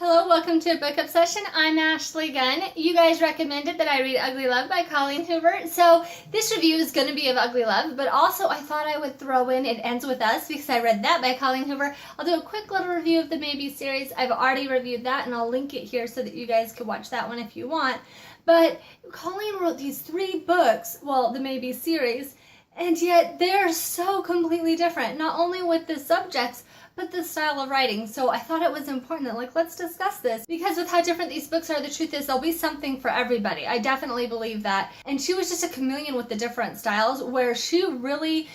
Hello, welcome to Book Obsession. I'm Ashley Gunn. You guys recommended that I read Ugly Love by Colleen Hoover. So this review is going to be of Ugly Love, but also I thought I would throw in It Ends With Us because I read that by Colleen Hoover. I'll do a quick little review of the Maybe series. I've already reviewed that and I'll link it here so that you guys can watch that one if you want. But Colleen wrote these 3 books, well, the Maybe series, and yet they're so completely different, not only with the subjects, but the style of writing. So I thought it was important that, let's discuss this, because with how different these books are, the truth is there'll be something for everybody. I definitely believe that. And she was just a chameleon with the different styles, where she really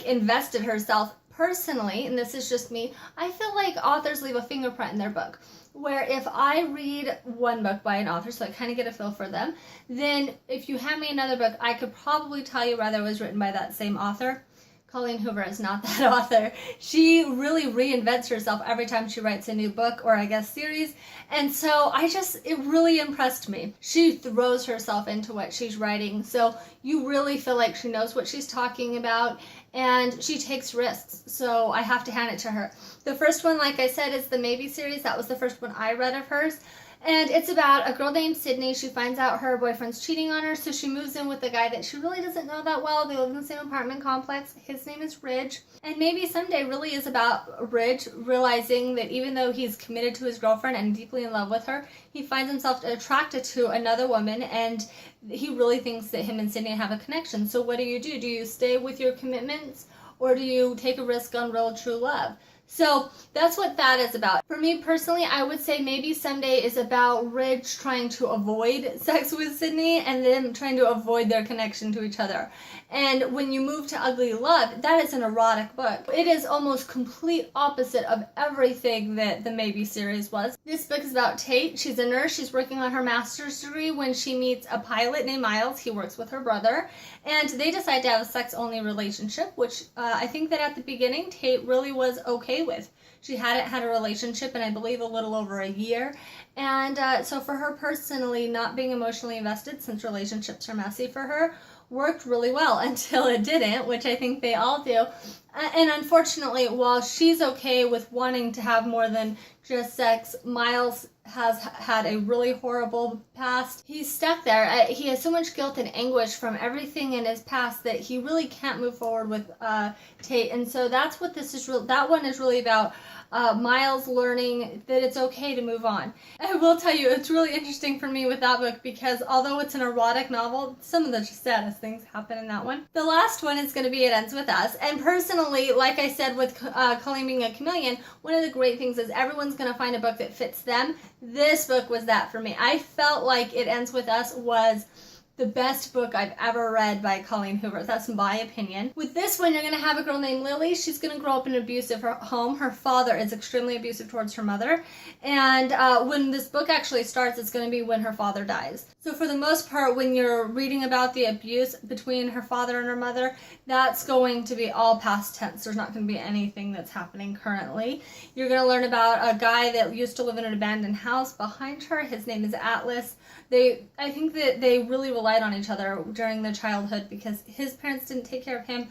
invested herself personally, and this is just me. I feel like authors leave a fingerprint in their book, where if I read one book by an author, so I kind of get a feel for them, then if you hand me another book, I could probably tell you whether it was written by that same author. Colleen Hoover is not that author. She really reinvents herself every time she writes a new book, or I guess series. And so it really impressed me. She throws herself into what she's writing. So you really feel like she knows what she's talking about, and she takes risks. So I have to hand it to her. The first one, like I said, is the Maybe series. That was the first one I read of hers. And it's about a girl named Sydney. She finds out her boyfriend's cheating on her, so she moves in with a guy that she really doesn't know that well. They live in the same apartment complex. His name is Ridge. And Maybe Someday really is about Ridge realizing that even though he's committed to his girlfriend and deeply in love with her, he finds himself attracted to another woman, and he really thinks that him and Sydney have a connection. So what do? Do you stay with your commitments, or do you take a risk on real true love? So that's what that is about. For me personally, I would say Maybe Someday is about Ridge trying to avoid sex with Sydney and them trying to avoid their connection to each other. And when you move to Ugly Love, that is an erotic book. It is almost complete opposite of everything that the Maybe series was. This book is about Tate. She's a nurse. She's working on her master's degree when she meets a pilot named Miles. He works with her brother. And they decide to have a sex-only relationship, which I think that at the beginning, Tate really was okay with. She hadn't had a relationship in, I believe, a little over a year. And so for her personally, not being emotionally invested, since relationships are messy for her, worked really well until it didn't, which I think they all do. And unfortunately, while she's okay with wanting to have more than just sex, Miles has had a really horrible past. He's stuck there. He has so much guilt and anguish from everything in his past that he really can't move forward with Tate. And so that's what this is. That one is really about. Miles learning that it's okay to move on. I will tell you, it's really interesting for me with that book because although it's an erotic novel, some of the saddest things happen in that one. The last one is going to be It Ends With Us. And personally, like I said with Colleen being a chameleon, one of the great things is everyone's going to find a book that fits them. This book was that for me. I felt like It Ends With Us was the best book I've ever read by Colleen Hoover. That's my opinion. With this one, you're going to have a girl named Lily. She's going to grow up in an abusive home. Her father is extremely abusive towards her mother. And when this book actually starts, it's going to be when her father dies. So for the most part, when you're reading about the abuse between her father and her mother, that's going to be all past tense. There's not going to be anything that's happening currently. You're going to learn about a guy that used to live in an abandoned house behind her. His name is Atlas. I think that they really relied on each other during their childhood because his parents didn't take care of him,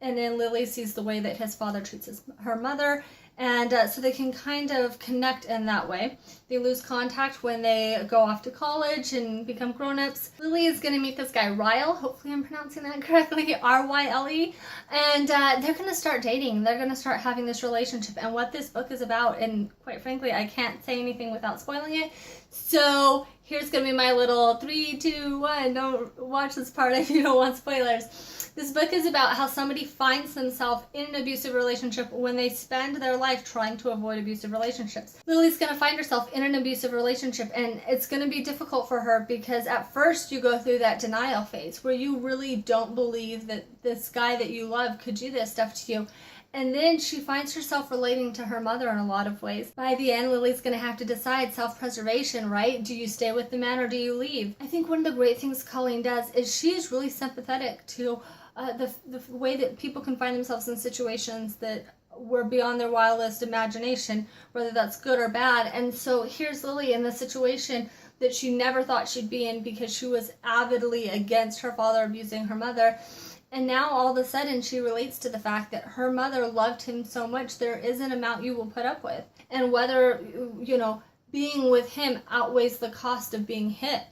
and then Lily sees the way that his father treats her mother, and so they can kind of connect in that way. They lose contact when they go off to college and become grown-ups. Lily is going to meet this guy, Ryle, hopefully I'm pronouncing that correctly, R-Y-L-E, and they're going to start dating. They're going to start having this relationship, and what this book is about, and quite frankly, I can't say anything without spoiling it, so here's going to be my little 3, 2, 1, don't watch this part if you don't want spoilers. This book is about how somebody finds themselves in an abusive relationship when they spend their life trying to avoid abusive relationships. Lily's going to find herself in an abusive relationship, and it's going to be difficult for her because at first you go through that denial phase where you really don't believe that this guy that you love could do this stuff to you. And then she finds herself relating to her mother in a lot of ways. By the end, Lily's going to have to decide self-preservation, right? Do you stay with the man or do you leave? I think one of the great things Colleen does is she is really sympathetic to the way that people can find themselves in situations that were beyond their wildest imagination, whether that's good or bad. And so here's Lily in the situation that she never thought she'd be in because she was avidly against her father abusing her mother. And now all of a sudden she relates to the fact that her mother loved him so much there is an amount you will put up with. And whether, being with him outweighs the cost of being hit.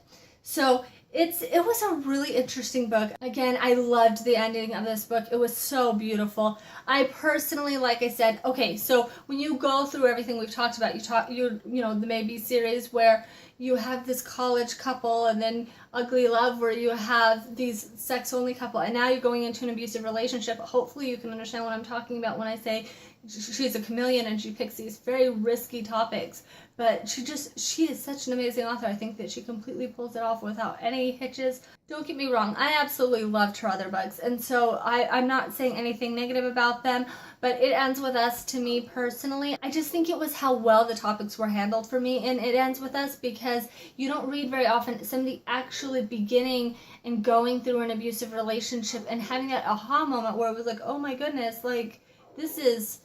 So it was a really interesting book. Again, I loved the ending of this book. It was so beautiful. I personally, like I said, okay, so when you go through everything we've talked about, you know, the Maybe series where you have this college couple, and then Ugly Love where you have these sex-only couple, and now you're going into an abusive relationship. Hopefully you can understand what I'm talking about when I say she's a chameleon and she picks these very risky topics. But she is such an amazing author. I think that she completely pulls it off without any hitches. Don't get me wrong, I absolutely loved her other books, and so I'm not saying anything negative about them, but It Ends With Us, to me personally, I just think it was how well the topics were handled for me in It Ends With Us, because you don't read very often somebody actually beginning and going through an abusive relationship and having that aha moment where it was like, oh my goodness, like this is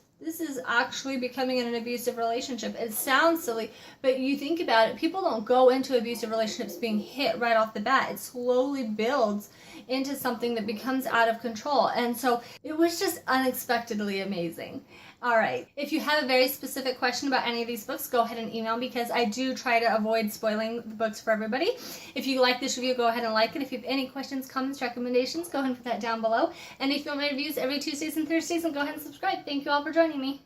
actually becoming an abusive relationship. It sounds silly, but you think about it, people don't go into abusive relationships being hit right off the bat. It slowly builds into something that becomes out of control. And so it was just unexpectedly amazing. All right. If you have a very specific question about any of these books, go ahead and email me, because I do try to avoid spoiling the books for everybody. If you like this review, go ahead and like it. If you have any questions, comments, recommendations, go ahead and put that down below. And if you want my reviews every Tuesdays and Thursdays, then go ahead and subscribe. Thank you all for joining me.